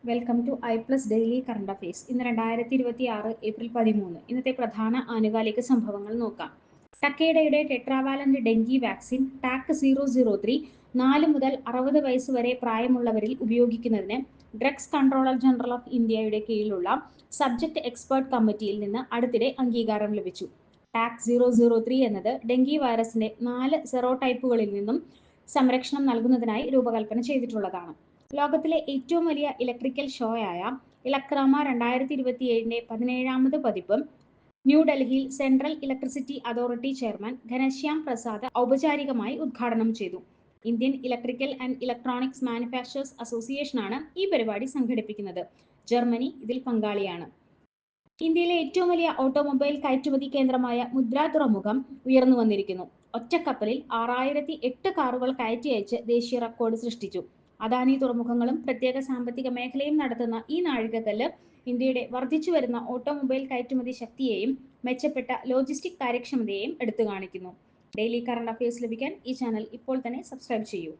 Welcome to I plus daily current affairs. ഇന്ന് 2026 April 13. ഇന്നത്തെ പ്രധാന ആനുകാലിക സംഭവങ്ങൾ നോക്കാം. ടക്കേഡയുടെ ടെട്രാവാലന്റ് ഡെങ്കി വാക്സിൻ ടാക് 003 4 മുതൽ 60 വയസ്സ് വരെ പ്രായമുള്ളവരിൽ ഉപയോഗിക്കുന്നതിന് ഡ്രഗ്സ് കൺട്രോളർ ജനറൽ ഓഫ് ഇന്ത്യയുടെ കീഴിലുള്ള സബ്ജക്ട് എക്സ്പെർട്ട് കമ്മിറ്റിയിൽ നിന്ന് അടുത്തിടെ അംഗീകാരം ലഭിച്ചു. ടാക് 003 എന്നത് ഡെങ്കി വൈറസിന്റെ 4 സെറോടൈപ്പുകളിൽ നിന്നും സംരക്ഷണം നൽകുന്നതിനായി രൂപകൽപ്പന ചെയ്തിട്ടുള്ളതാണ്. ലോകത്തിലെ ഏറ്റവും വലിയ ഇലക്ട്രിക്കൽ ഷോയായ ഇലക്രാമ 2027 17ാമത് പതിപ്പ് ന്യൂഡൽഹിയിൽ central electricity authority chairman Ghanshyam Prasad ഔപചാരികമായി ഉദ്ഘാടനം ചെയ്തു. Indian electrical and electronics manufacturers അസോസിയേഷനാണ് ഈ പരിപാടി സംഘടിപ്പിക്കുന്നത്. ജർമ്മനി ഇതിൽ പങ്കാളിയാണ്. ഇന്ത്യയിലെ ഏറ്റവും വലിയ ഓട്ടോമൊബൈൽ കയറ്റുമതി കേന്ദ്രമായ മുദ്ര തുറമുഖം ഉയർന്നു വന്നിരിക്കുന്നു. ഒറ്റക്കപ്പലിൽ 6008 കാറുകൾ കയറ്റി അയച്ച് ദേശീയ റെക്കോർഡ് സൃഷ്ടിച്ചു. അദാനി തുറമുഖങ്ങളും പ്രത്യേക സാമ്പത്തിക മേഖലയും നടത്തുന്ന ഈ നാഴികക്കല്ല് ഇന്ത്യയുടെ വർദ്ധിച്ചു വരുന്ന ഓട്ടോമൊബൈൽ കയറ്റുമതി ശക്തിയെയും മെച്ചപ്പെട്ട ലോജിസ്റ്റിക് കാര്യക്ഷമതയെയും എടുത്തു കാണിക്കുന്നു. ഡെയിലി കറണ്ട് അഫയേഴ്സ് ലഭിക്കാൻ ഈ ചാനൽ ഇപ്പോൾ തന്നെ സബ്സ്ക്രൈബ് ചെയ്യൂ.